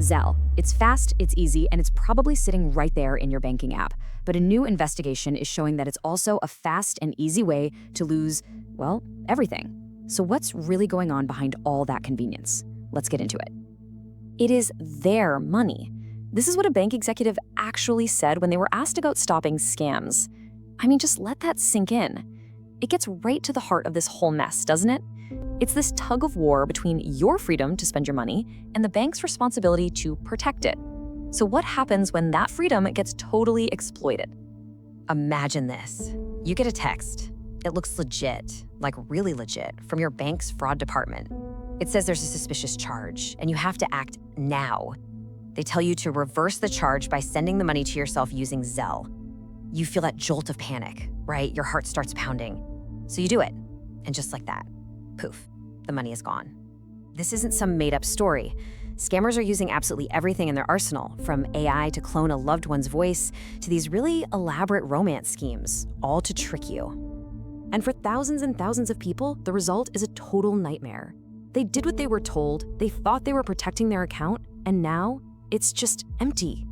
Zelle. It's fast, it's easy, and it's probably sitting right there in your banking app. But a new investigation is showing that it's also a fast and easy way to lose, well, everything. So what's really going on behind all that convenience? Let's get into it. It is their money. This is what a bank executive actually said when they were asked about stopping scams. I mean, just let that sink in. It gets right to the heart of this whole mess, doesn't it? It's this tug of war between your freedom to spend your money and the bank's responsibility to protect it. So what happens when that freedom gets totally exploited? Imagine this. You get a text. It looks legit, like really legit, from your bank's fraud department. It says there's a suspicious charge, and you have to act now. They tell you to reverse the charge by sending the money to yourself using Zelle. You feel that jolt of panic, right? Your heart starts pounding. So you do it, and just like that, poof, the money is gone. This isn't some made-up story. Scammers are using absolutely everything in their arsenal, from AI to clone a loved one's voice to these really elaborate romance schemes, all to trick you. And for thousands and thousands of people, the result is a total nightmare. They did what they were told, they thought they were protecting their account, and now it's just empty.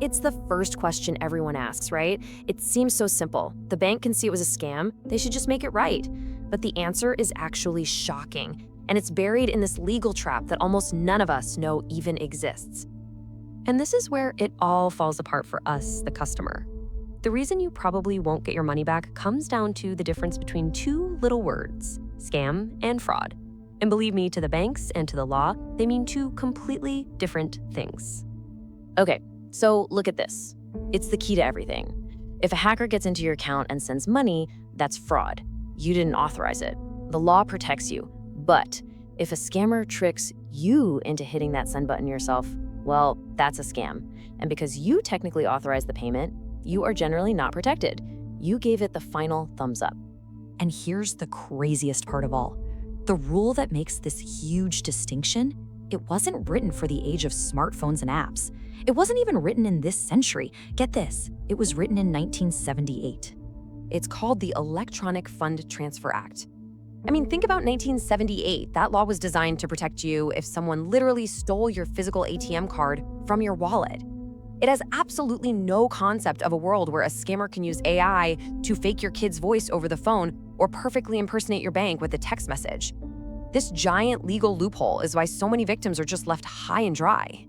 It's the first question everyone asks, right? It seems so simple. The bank can see it was a scam, they should just make it right. But the answer is actually shocking, and it's buried in this legal trap that almost none of us know even exists. And this is where it all falls apart for us, the customer. The reason you probably won't get your money back comes down to the difference between two little words, scam and fraud. And believe me, to the banks and to the law, they mean two completely different things. Okay, so look at this. It's the key to everything. If a hacker gets into your account and sends money, that's fraud. You didn't authorize it. The law protects you. But if a scammer tricks you into hitting that send button yourself, well, that's a scam. And because you technically authorized the payment, you are generally not protected. You gave it the final thumbs up. And here's the craziest part of all. The rule that makes this huge distinction, it wasn't written for the age of smartphones and apps. It wasn't even written in this century. Get this, it was written in 1978. It's called the Electronic Fund Transfer Act. I mean, think about 1978. That law was designed to protect you if someone literally stole your physical ATM card from your wallet. It has absolutely no concept of a world where a scammer can use AI to fake your kid's voice over the phone or perfectly impersonate your bank with a text message. This giant legal loophole is why so many victims are just left high and dry.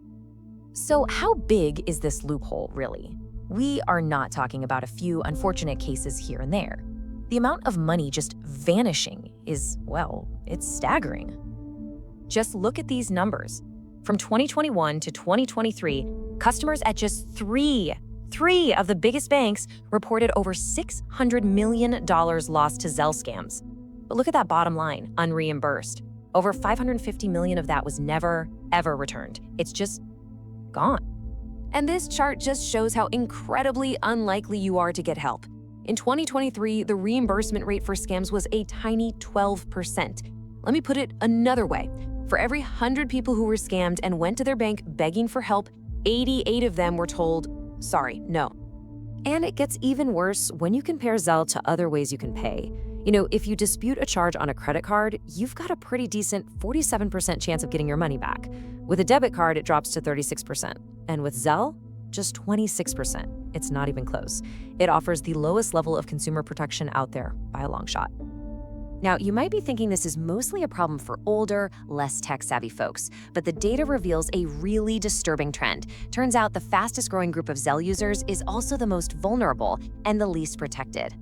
So how big is this loophole, really? We are not talking about a few unfortunate cases here and there. The amount of money just vanishing is, well, it's staggering. Just look at these numbers. From 2021 to 2023, customers at just three of the biggest banks reported over $600 million lost to Zelle scams. But look at that bottom line, unreimbursed. Over $550 million of that was never, ever returned. It's just gone. And this chart just shows how incredibly unlikely you are to get help. In 2023, the reimbursement rate for scams was a tiny 12%. Let me put it another way. For every 100 people who were scammed and went to their bank begging for help, 88 of them were told, sorry, no. And it gets even worse when you compare Zelle to other ways you can pay. You know, if you dispute a charge on a credit card, you've got a pretty decent 47% chance of getting your money back. With a debit card, it drops to 36%. And with Zelle, just 26%. It's not even close. It offers the lowest level of consumer protection out there by a long shot. Now, you might be thinking this is mostly a problem for older, less tech-savvy folks, but the data reveals a really disturbing trend. Turns out the fastest-growing group of Zelle users is also the most vulnerable and the least protected.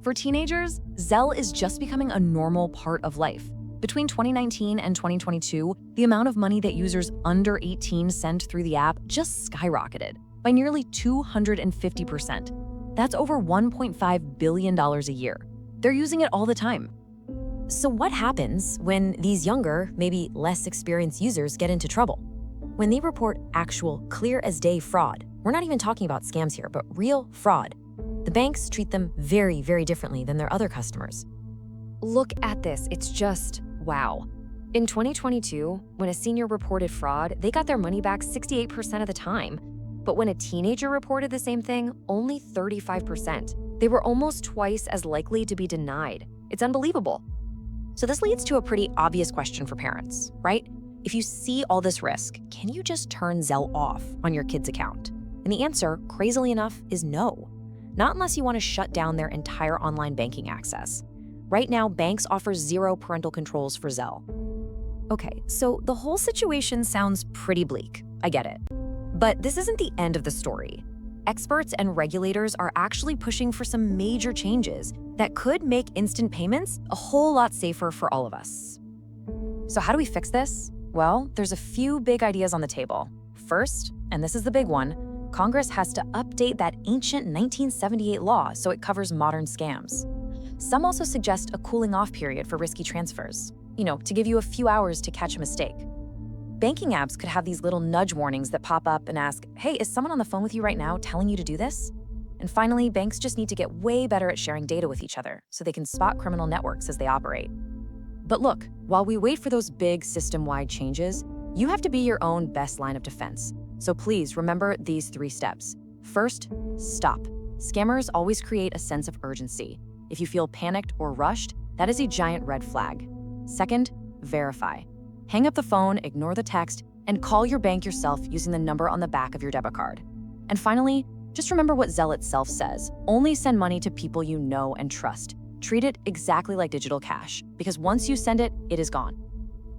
For teenagers, Zelle is just becoming a normal part of life. Between 2019 and 2022, the amount of money that users under 18 sent through the app just skyrocketed by nearly 250%. That's over $1.5 billion a year. They're using it all the time. So what happens when these younger, maybe less experienced users get into trouble? When they report actual, clear-as-day fraud, we're not even talking about scams here, but real fraud, the banks treat them very, very differently than their other customers. Look at this, it's just wow. In 2022, when a senior reported fraud, they got their money back 68% of the time. But when a teenager reported the same thing, only 35%. They were almost twice as likely to be denied. It's unbelievable. So this leads to a pretty obvious question for parents, right? If you see all this risk, can you just turn Zelle off on your kid's account? And the answer, crazily enough, is no. Not unless you want to shut down their entire online banking access. Right now, banks offer 0 parental controls for Zelle. Okay, so the whole situation sounds pretty bleak. I get it. But this isn't the end of the story. Experts and regulators are actually pushing for some major changes that could make instant payments a whole lot safer for all of us. So how do we fix this? Well, there's a few big ideas on the table. First, and this is the big one, Congress has to update that ancient 1978 law so it covers modern scams. Some also suggest a cooling off period for risky transfers, to give you a few hours to catch a mistake. Banking apps could have these little nudge warnings that pop up and ask, hey, is someone on the phone with you right now telling you to do this? And finally, banks just need to get way better at sharing data with each other so they can spot criminal networks as they operate. But look, while we wait for those big system-wide changes, you have to be your own best line of defense. So please remember these 3 steps. First, stop. Scammers always create a sense of urgency. If you feel panicked or rushed, that is a giant red flag. Second, verify. Hang up the phone, ignore the text, and call your bank yourself using the number on the back of your debit card. And finally, just remember what Zelle itself says. Only send money to people you know and trust. Treat it exactly like digital cash, because once you send it, it is gone.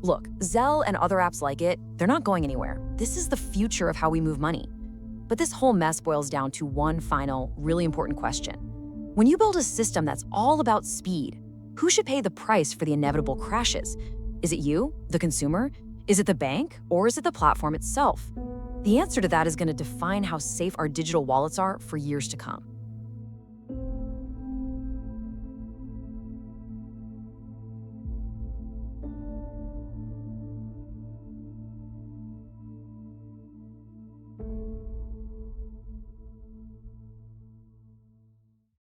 Look, Zelle and other apps like it, they're not going anywhere. This is the future of how we move money. But this whole mess boils down to one final, really important question. When you build a system that's all about speed, who should pay the price for the inevitable crashes? Is it you, the consumer? Is it the bank? Or is it the platform itself? The answer to that is going to define how safe our digital wallets are for years to come.